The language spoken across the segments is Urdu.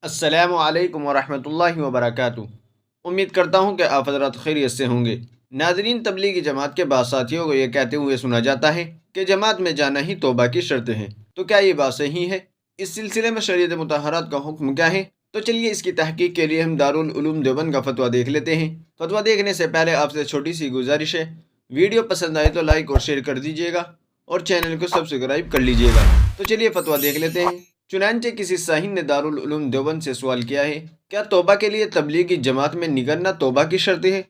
السلام علیکم ورحمۃ اللہ وبرکاتہ۔ امید کرتا ہوں کہ آپ حضرات خیریت سے ہوں گے۔ ناظرین، تبلیغی جماعت کے بعض ساتھیوں کو یہ کہتے ہوئے سنا جاتا ہے کہ جماعت میں جانا ہی توبہ کی شرط ہے، تو کیا یہ بات صحیح ہے؟ اس سلسلے میں شریعت مطہرات کا حکم کیا ہے؟ تو چلیے اس کی تحقیق کے لیے ہم دارالعلوم دیوبند کا فتویٰ دیکھ لیتے ہیں۔ فتویٰ دیکھنے سے پہلے آپ سے چھوٹی سی گزارش ہے، ویڈیو پسند آئے تو لائک اور شیئر کر دیجیے گا اور چینل کو سبسکرائب کر لیجیے گا۔ تو چلیے فتویٰ دیکھ لیتے ہیں۔ چنانچہ کسی سائن نے دارالعلوم دیوبند سے سوال کیا ہے، کیا توبہ کے لیے تبلیغی جماعت میں نکلنا توبہ کی شرط ہے؟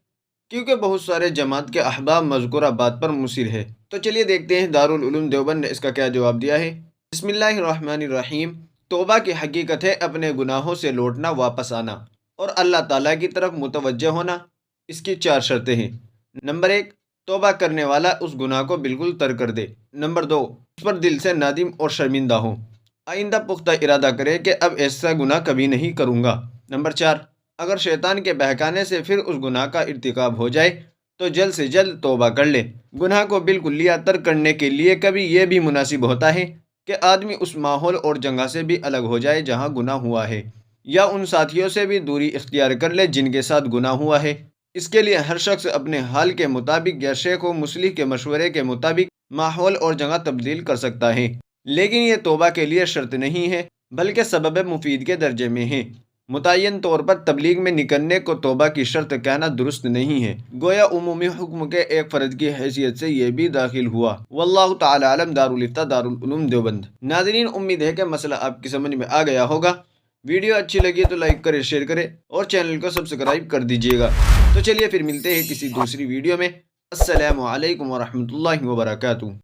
کیونکہ بہت سارے جماعت کے احباب مذکورہ بات پر مصر ہے۔ تو چلیے دیکھتے ہیں دارالعلوم دیوبند نے اس کا کیا جواب دیا ہے۔ بسم اللہ الرحمن الرحیم۔ توبہ کی حقیقت ہے اپنے گناہوں سے لوٹنا، واپس آنا اور اللہ تعالیٰ کی طرف متوجہ ہونا۔ اس کی 4 شرطیں ہیں۔ نمبر 1، توبہ کرنے والا اس گناہ کو بالکل ترک کر دے۔ نمبر 2، اس پر دل سے نادم اور شرمندہ ہو، آئندہ پختہ ارادہ کرے کہ اب ایسا گناہ کبھی نہیں کروں گا۔ نمبر 4، اگر شیطان کے بہکانے سے پھر اس گناہ کا ارتکاب ہو جائے تو جلد سے جلد توبہ کر لے۔ گناہ کو بالکلیہ ترک کرنے کے لیے کبھی یہ بھی مناسب ہوتا ہے کہ آدمی اس ماحول اور جگہ سے بھی الگ ہو جائے جہاں گناہ ہوا ہے، یا ان ساتھیوں سے بھی دوری اختیار کر لے جن کے ساتھ گناہ ہوا ہے۔ اس کے لیے ہر شخص اپنے حال کے مطابق یا شیخ و مصلح کے مشورے کے مطابق ماحول اور جگہ تبدیل کر سکتا ہے، لیکن یہ توبہ کے لیے شرط نہیں ہے بلکہ سبب مفید کے درجے میں ہے۔ متعین طور پر تبلیغ میں نکلنے کو توبہ کی شرط کہنا درست نہیں ہے، گویا عمومی حکم کے ایک فرد کی حیثیت سے یہ بھی داخل ہوا۔ واللہ تعالی عالم۔ دارالفتہ دارالعلوم دیوبند۔ ناظرین، امید ہے کہ مسئلہ آپ کی سمجھ میں آ گیا ہوگا۔ ویڈیو اچھی لگی تو لائک کرے، شیئر کرے اور چینل کو سبسکرائب کر دیجیے گا۔ تو چلیے پھر ملتے ہیں کسی دوسری ویڈیو میں۔ السلام علیکم ورحمۃ اللہ وبرکاتہ۔